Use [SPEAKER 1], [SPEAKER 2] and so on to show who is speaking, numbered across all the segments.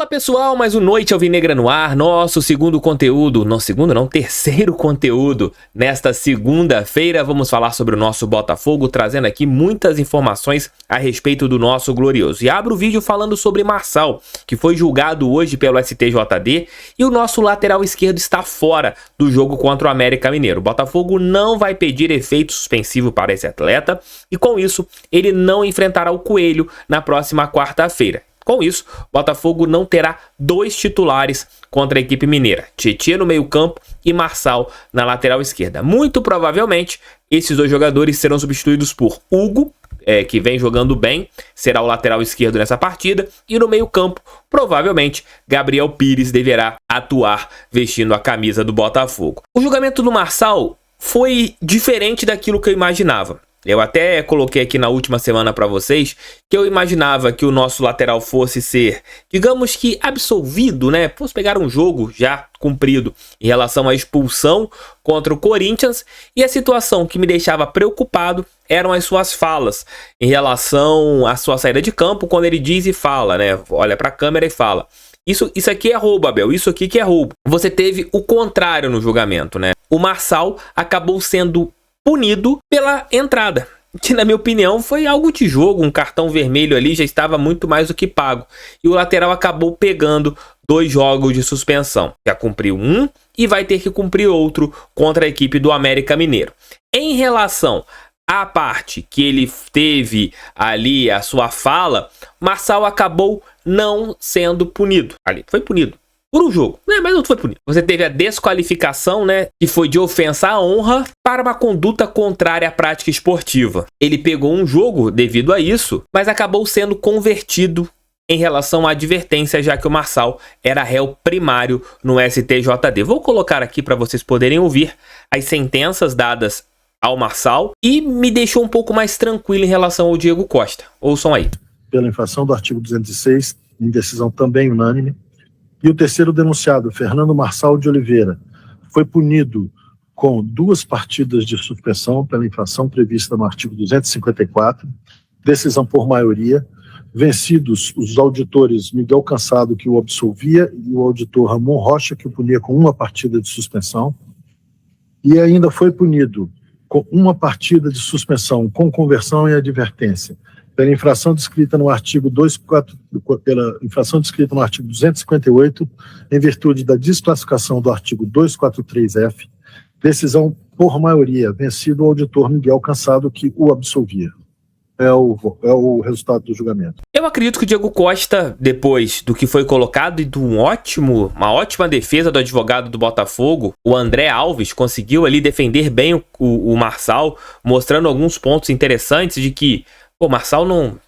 [SPEAKER 1] Fala pessoal, mais um Noite Alvinegra no ar, nosso terceiro conteúdo. Nesta segunda-feira vamos falar sobre o nosso Botafogo, trazendo aqui muitas informações a respeito do nosso glorioso. E abro o vídeo falando sobre Marçal, que foi julgado hoje pelo STJD, e o nosso lateral esquerdo está fora do jogo contra o América Mineiro. O Botafogo não vai pedir efeito suspensivo para esse atleta, e com isso ele não enfrentará o Coelho na próxima quarta-feira. Com isso, o Botafogo não terá dois titulares contra a equipe mineira, Tietê no meio-campo e Marçal na lateral esquerda. Muito provavelmente, esses dois jogadores serão substituídos por Hugo, que vem jogando bem, será o lateral esquerdo nessa partida, e no meio-campo, provavelmente, Gabriel Pires deverá atuar vestindo a camisa do Botafogo. O julgamento do Marçal foi diferente daquilo que eu imaginava. Eu até coloquei aqui na última semana para vocês que eu imaginava que o nosso lateral fosse ser, digamos que absolvido, né? Fosse pegar um jogo já cumprido em relação à expulsão contra o Corinthians, e a situação que me deixava preocupado eram as suas falas em relação à sua saída de campo, quando ele diz e fala, né? Olha para a câmera e fala: Isso aqui é roubo, Abel, isso aqui que é roubo. Você teve o contrário no julgamento, né? O Marçal acabou sendo punido pela entrada, que na minha opinião foi algo de jogo, um cartão vermelho ali já estava muito mais do que pago, e o lateral acabou pegando 2 jogos de suspensão, já cumpriu um e vai ter que cumprir outro contra a equipe do América Mineiro. Em relação à parte que ele teve ali a sua fala, Marçal acabou não sendo punido, ali foi punido por um jogo, né? Mas não foi punido. Você teve a desqualificação, né? Que foi de ofensa à honra para uma conduta contrária à prática esportiva. Ele pegou um jogo devido a isso, mas acabou sendo convertido em relação à advertência, já que o Marçal era réu primário no STJD. Vou colocar aqui para vocês poderem ouvir as sentenças dadas ao Marçal, e me deixou um pouco mais tranquilo em relação ao Diego Costa. Ouçam aí.
[SPEAKER 2] Pela infração do artigo 206, em decisão também unânime. E o terceiro denunciado, Fernando Marçal de Oliveira, foi punido com 2 partidas de suspensão pela infração prevista no artigo 254, decisão por maioria, vencidos os auditores Miguel Cansado, que o absolvia, e o auditor Ramon Rocha, que o punia com 1 partida de suspensão, e ainda foi punido com 1 partida de suspensão com conversão e advertência, pela infração descrita no artigo 258, em virtude da desclassificação do artigo 243-F, decisão por maioria, vencido o auditor Miguel Cansado, que o absolvia. É o resultado do julgamento.
[SPEAKER 1] Eu acredito que o Diego Costa, depois do que foi colocado e de uma ótima defesa do advogado do Botafogo, o André Alves, conseguiu ali defender bem o Marçal, mostrando alguns pontos interessantes de que o Marçal não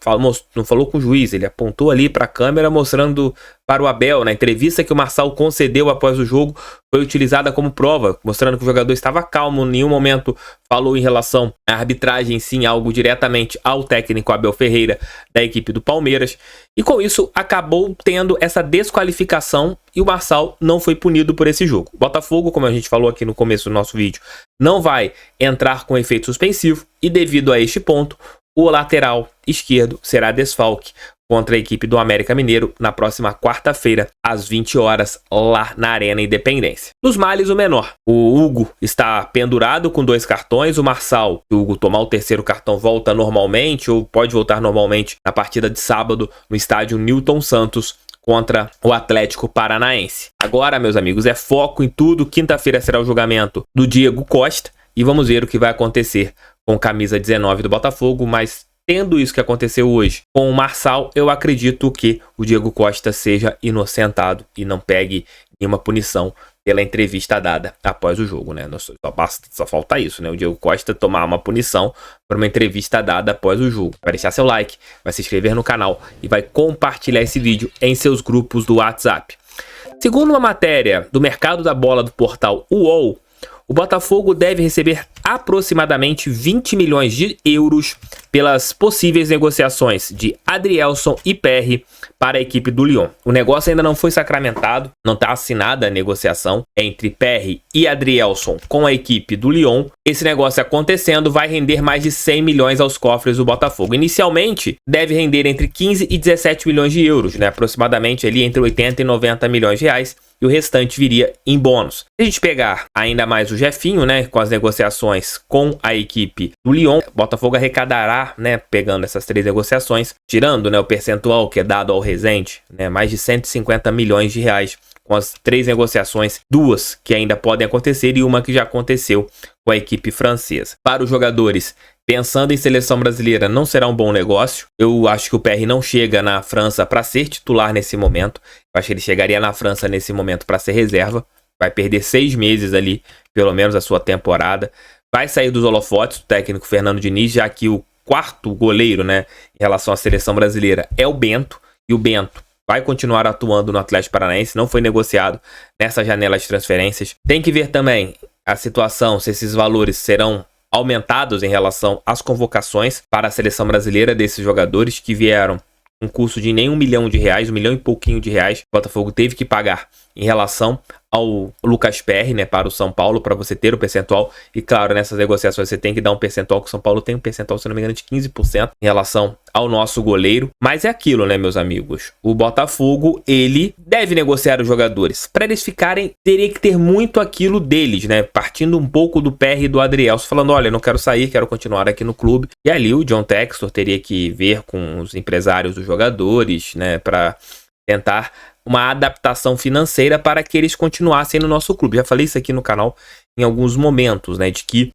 [SPEAKER 1] falou com o juiz, ele apontou ali para a câmera mostrando para o Abel. Na entrevista que o Marçal concedeu após o jogo, foi utilizada como prova, mostrando que o jogador estava calmo, em nenhum momento falou em relação à arbitragem, sim, algo diretamente ao técnico Abel Ferreira da equipe do Palmeiras. E com isso acabou tendo essa desqualificação e o Marçal não foi punido por esse jogo. O Botafogo, como a gente falou aqui no começo do nosso vídeo, não vai entrar com efeito suspensivo, e devido a este ponto, o lateral esquerdo será desfalque contra a equipe do América Mineiro na próxima quarta-feira, às 20 horas, lá na Arena Independência. Nos males, o menor. O Hugo está pendurado com 2 cartões. O Marçal, se o Hugo tomar o 3º cartão, volta normalmente, ou pode voltar normalmente na partida de sábado no estádio Newton Santos contra o Atlético Paranaense. Agora, meus amigos, é foco em tudo. Quinta-feira será o julgamento do Diego Costa e vamos ver o que vai acontecer com camisa 19 do Botafogo, mas tendo isso que aconteceu hoje com o Marçal, eu acredito que o Diego Costa seja inocentado e não pegue nenhuma punição pela entrevista dada após o jogo, né? Só falta isso, né? O Diego Costa tomar uma punição por uma entrevista dada após o jogo. Vai deixar seu like, vai se inscrever no canal e vai compartilhar esse vídeo em seus grupos do WhatsApp. Segundo uma matéria do mercado da bola do portal UOL, o Botafogo deve receber aproximadamente 20 milhões de euros pelas possíveis negociações de Adrielson e PR para a equipe do Lyon. O negócio ainda não foi sacramentado, não está assinada a negociação entre Perry e Adrielson com a equipe do Lyon. Esse negócio acontecendo vai render mais de 100 milhões aos cofres do Botafogo. Inicialmente, deve render entre 15 e 17 milhões de euros, né? Aproximadamente ali entre 80 e 90 milhões de reais. E o restante viria em bônus. Se a gente pegar ainda mais o Jefinho, né, com as negociações com a equipe do Lyon, o Botafogo arrecadará, né, pegando essas 3 negociações, tirando, né, o percentual que é dado ao Rezende, né, mais de 150 milhões de reais com as 3 negociações, 2 que ainda podem acontecer e uma que já aconteceu com a equipe francesa. Para os jogadores, pensando em seleção brasileira, não será um bom negócio. Eu acho que o Perry não chega na França para ser titular nesse momento. Eu acho que ele chegaria na França nesse momento para ser reserva. Vai perder 6 meses ali, pelo menos a sua temporada. Vai sair dos holofotes o técnico Fernando Diniz, já que o 4º goleiro, né, em relação à seleção brasileira é o Bento. E o Bento vai continuar atuando no Atlético Paranaense, não foi negociado nessa janela de transferências. Tem que ver também a situação, se esses valores serão aumentados em relação às convocações para a seleção brasileira desses jogadores que vieram um custo de nem 1 milhão de reais, 1 milhão e pouquinho de reais. O Botafogo teve que pagar em relação ao Lucas Perry, né, para o São Paulo, para você ter o percentual. E claro, nessas negociações você tem que dar um percentual, que o São Paulo tem um percentual, se não me engano, de 15% em relação ao nosso goleiro. Mas é aquilo, né, meus amigos? O Botafogo, ele deve negociar os jogadores. Para eles ficarem, teria que ter muito aquilo deles, né? Partindo um pouco do Perry e do Adrielson, falando, olha, não quero sair, quero continuar aqui no clube. E ali o John Textor teria que ver com os empresários dos jogadores, né, para tentar uma adaptação financeira para que eles continuassem no nosso clube. Já falei isso aqui no canal em alguns momentos, né, de que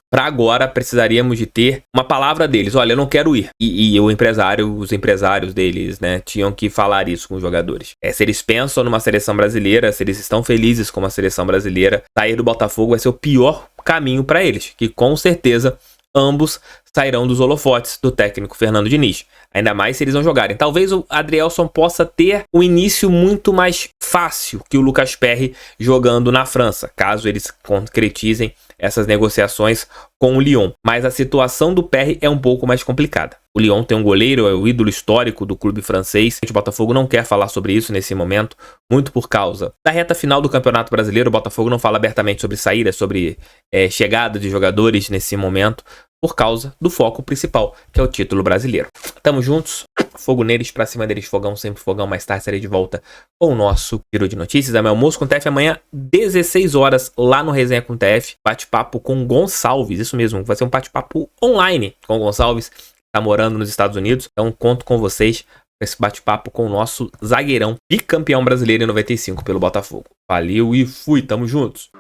[SPEAKER 1] para agora precisaríamos de ter uma palavra deles. Olha, eu não quero ir. E o empresário, os empresários deles, né, tinham que falar isso com os jogadores. Se eles pensam numa seleção brasileira, se eles estão felizes com uma seleção brasileira, sair do Botafogo vai ser o pior caminho para eles, que com certeza ambos sairão dos holofotes do técnico Fernando Diniz. Ainda mais se eles não jogarem. Talvez o Adrielson possa ter um início muito mais fácil que o Lucas Perry jogando na França, caso eles concretizem essas negociações com o Lyon. Mas a situação do Perry é um pouco mais complicada. O Lyon tem um goleiro, é o ídolo histórico do clube francês. O Botafogo não quer falar sobre isso nesse momento, muito por causa da reta final do Campeonato Brasileiro. O Botafogo não fala abertamente sobre saída, sobre chegada de jogadores nesse momento, por causa do foco principal, que é o título brasileiro. Tamo juntos, fogo neles, pra cima deles, fogão, sempre fogão. Mais tarde estarei de volta com o nosso giro de notícias. É meu almoço com o TF amanhã, 16 horas, lá no Resenha com o TF. Bate-papo com Gonçalves, isso mesmo, vai ser um bate-papo online com o Gonçalves, que tá morando nos Estados Unidos. Então conto com vocês para esse bate-papo com o nosso zagueirão, bicampeão brasileiro em 95 pelo Botafogo. Valeu e fui, tamo juntos.